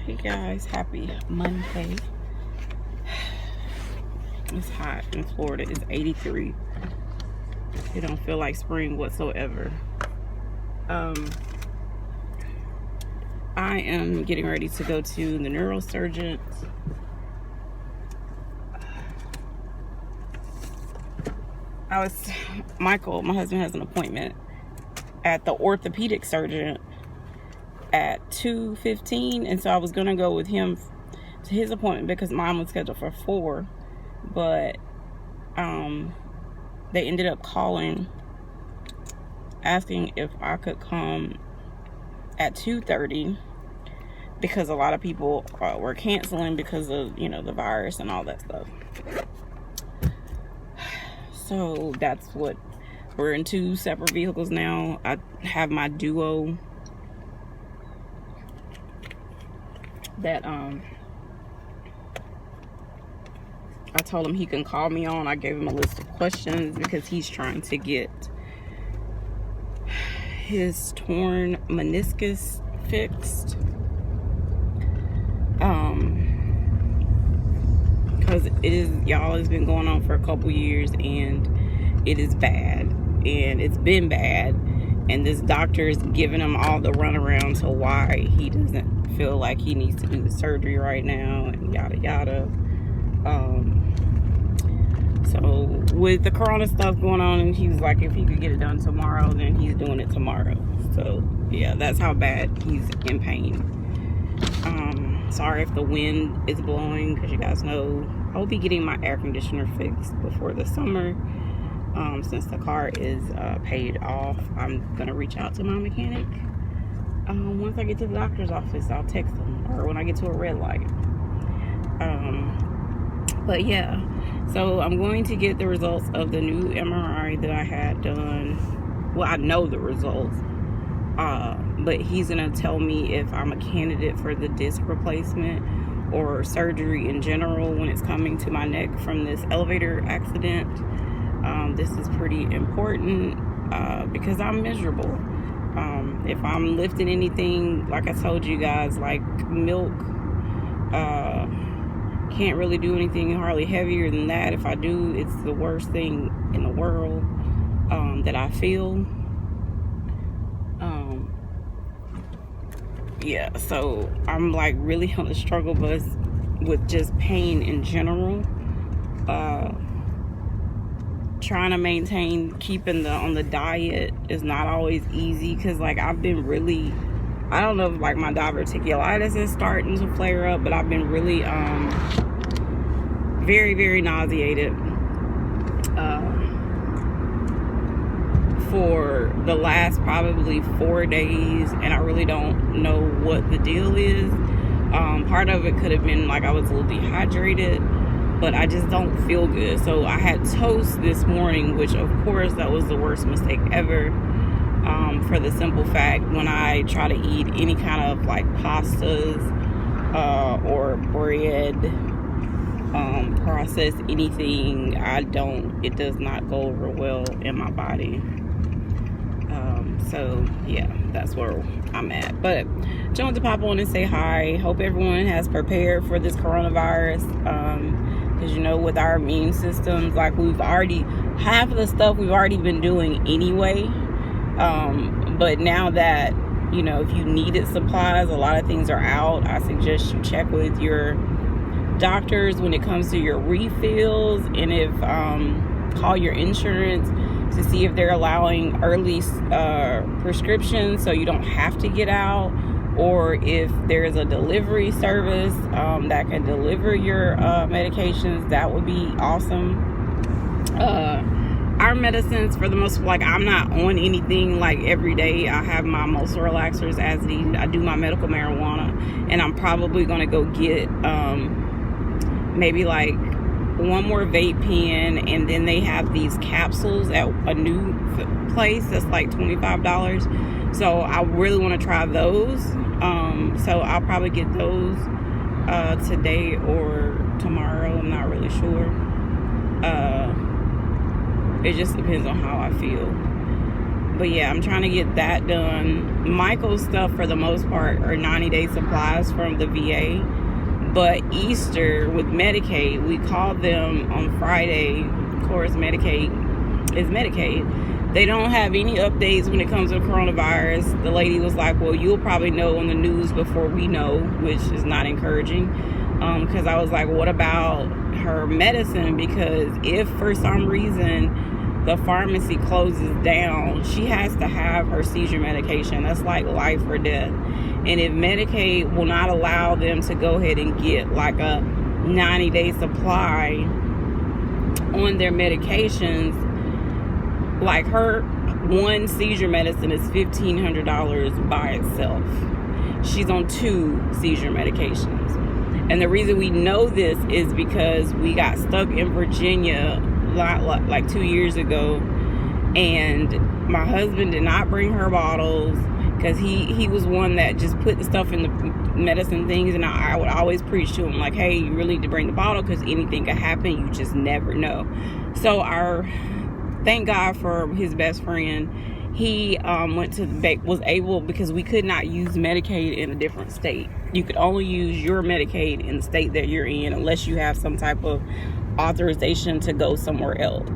Hey guys, happy Monday. It's hot in Florida. It's 83. It don't feel like spring whatsoever. I am getting ready to go to the neurosurgeon. Michael, my husband, has an appointment at the orthopedic surgeon at 2:15, and so I was gonna go with him to his appointment because mine was scheduled for 4, but they ended up calling asking if I could come at 2:30 because a lot of people were canceling because of the virus and all that stuff. So that's what we're in, 2 separate vehicles now. I have my duo that I told him he can call me on. I gave him a list of questions because he's trying to get his torn meniscus fixed. Because y'all, has been going on for a couple years and it is bad, and it's been bad, and this doctor is giving him all the runaround to why he doesn't feel like he needs to do the surgery right now, and yada yada. So with the corona stuff going on, and he was like, if he could get it done tomorrow, then he's doing it tomorrow. So yeah, that's how bad he's in pain. Sorry if the wind is blowing, because you guys know I'll be getting my air conditioner fixed before the summer. Since the car is paid off, I'm gonna reach out to my mechanic. Once I get to the doctor's office, I'll text him, or when I get to a red light. But yeah, so I'm going to get the results of the new MRI that I had done. Well, I know the results, but he's gonna tell me if I'm a candidate for the disc replacement or surgery in general when it's coming to my neck from this elevator accident. This is pretty important because I'm miserable. If I'm lifting anything, like I told you guys, like milk, can't really do anything hardly heavier than that. If I do, it's the worst thing in the world that I feel. Yeah, so I'm like really on the struggle bus with just pain in general. Trying to maintain keeping on the diet is not always easy, because like I've been really, I don't know if like my diverticulitis is starting to flare up, but I've been really very, very nauseated for the last probably 4 days, and I really don't know what the deal is. Part of it could have been like I was a little dehydrated, but I just don't feel good. So I had toast this morning, which of course that was the worst mistake ever, for the simple fact when I try to eat any kind of like pastas or bread, processed anything, it does not go over well in my body. So yeah, that's where I'm at. But just wanted to pop on and say hi. Hope everyone has prepared for this coronavirus, because with our immune systems, like half of the stuff we've already been doing anyway, but now that if you needed supplies, a lot of things are out. I suggest you check with your doctors when it comes to your refills, and if call your insurance to see if they're allowing early prescriptions so you don't have to get out, or if there's a delivery service that can deliver your medications. That would be awesome. Our medicines, for the most part, like I'm not on anything like every day. I have my muscle relaxers as needed. I do my medical marijuana, and I'm probably gonna go get maybe like one more vape pen, and then they have these capsules at a new place that's like $25. So I really want to try those. So I'll probably get those today or tomorrow. I'm not really sure. It just depends on how I feel. But yeah, I'm trying to get that done. Michael's stuff, for the most part, are 90-day supplies from the VA. But Easter with Medicaid, we called them on Friday. Of course, Medicaid is Medicaid. They don't have any updates when it comes to coronavirus. The lady was like, well, you'll probably know on the news before we know, which is not encouraging. Because I was like, what about her medicine? Because if for some reason the pharmacy closes down, she has to have her seizure medication. That's like life or death. And if Medicaid will not allow them to go ahead and get like a 90-day supply on their medications, like her one seizure medicine is $1,500 by itself. She's on 2 seizure medications. And the reason we know this is because we got stuck in Virginia like 2 years ago, and my husband did not bring her bottles because he was one that just put the stuff in the medicine things, and I would always preach to him like, hey, you really need to bring the bottle because anything could happen. You just never know. So thank God for his best friend. He was able, because we could not use Medicaid in a different state. You could only use your Medicaid in the state that you're in unless you have some type of authorization to go somewhere else.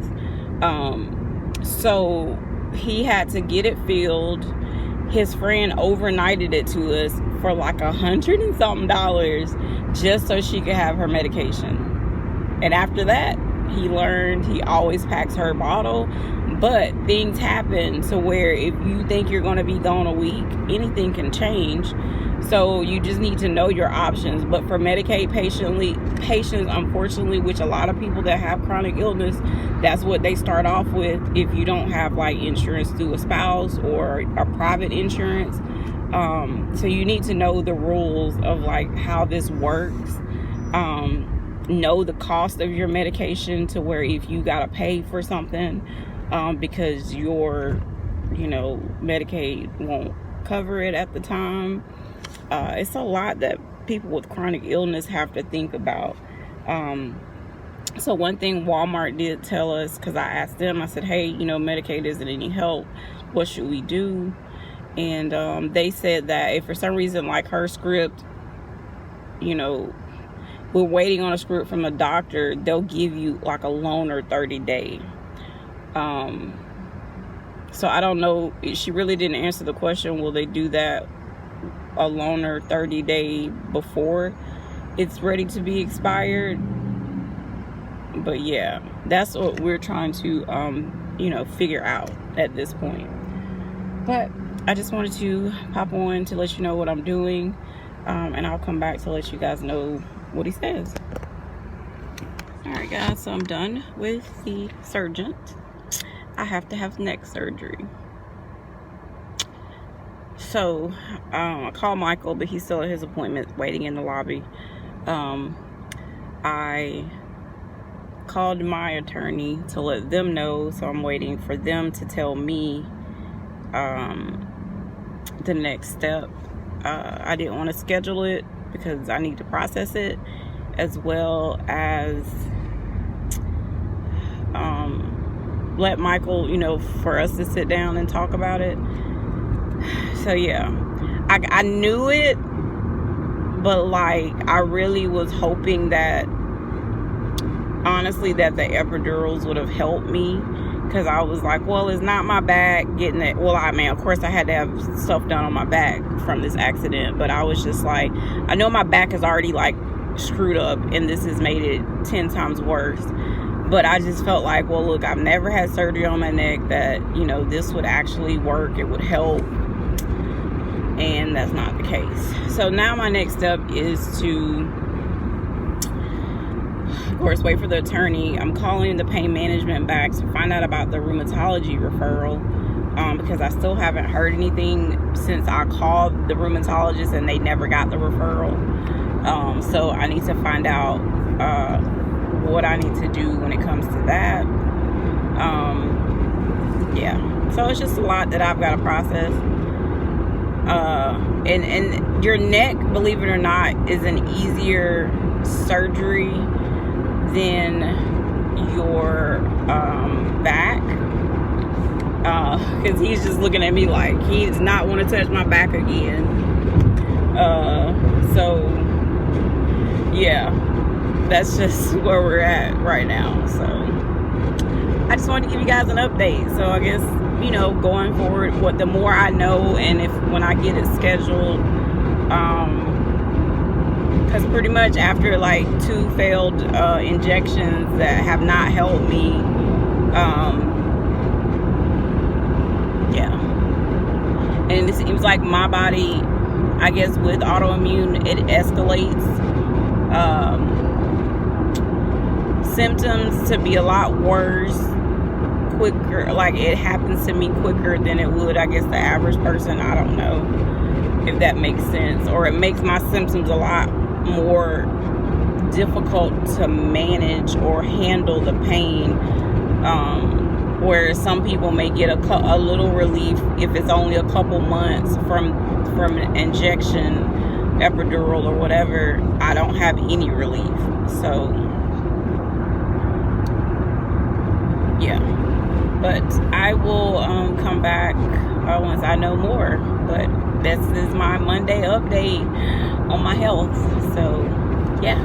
So he had to get it filled. His friend overnighted it to us for like $100 and something just so she could have her medication. And after that, he learned he always packs her bottle. But things happen to where if you think you're going to be gone a week, anything can change. So you just need to know your options. But for Medicaid patients, unfortunately, which a lot of people that have chronic illness, that's what they start off with if you don't have like insurance through a spouse or a private insurance. So you need to know the rules of like how this works. Know the cost of your medication to where if you got to pay for something, because your, Medicaid won't cover it at the time. It's a lot that people with chronic illness have to think about. So one thing Walmart did tell us, because I asked them, I said, hey, Medicaid isn't any help. What should we do? And they said that if for some reason, like her script, we're waiting on a script from a doctor, they'll give you like a loaner 30-day. So I don't know. She really didn't answer the question. Will they do that a loaner 30-day before it's ready to be expired? But yeah, that's what we're trying to, figure out at this point. But I just wanted to pop on to let you know what I'm doing. And I'll come back to let you guys know what he says. Alright guys, so I'm done with the surgeon. I have to have neck surgery. So I called Michael, but he's still at his appointment waiting in the lobby. I called my attorney to let them know, so I'm waiting for them to tell me the next step. I didn't want to schedule it because I need to process it, as well as let Michael, for us to sit down and talk about it. So yeah, I knew it, but like I really was hoping that, honestly, that the epidurals would have helped me, because I was like, well, it's not my back getting it. Well, of course I had to have stuff done on my back from this accident, but I was just like, I know my back is already like screwed up and this has made it 10 times worse. But I just felt like, well, look, I've never had surgery on my neck, that, this would actually work, it would help. And that's not the case. So now my next step is to, of course, wait for the attorney. I'm calling the pain management back to find out about the rheumatology referral, because I still haven't heard anything since I called the rheumatologist and they never got the referral. So I need to find out what I need to do when it comes to that. Yeah, so it's just a lot that I've got to process. And your neck, believe it or not, is an easier surgery than your back. because he's just looking at me like he does not want to touch my back again. So yeah, that's just where we're at right now. So I just wanted to give you guys an update. So I guess, you know, going forward, the more I know, and when I get it scheduled, because pretty much after like 2 failed injections that have not helped me, yeah, and it seems like my body, I guess with autoimmune, it escalates symptoms to be a lot worse quicker. Like, it happens to me quicker than it would, I guess, the average person. I don't know if that makes sense, or it makes my symptoms a lot more difficult to manage or handle the pain, whereas some people may get a little relief if it's only a couple months from an injection, epidural or whatever. I don't have any relief. So yeah, but I will come back once I know more. But this is my Monday update on my health. So yeah.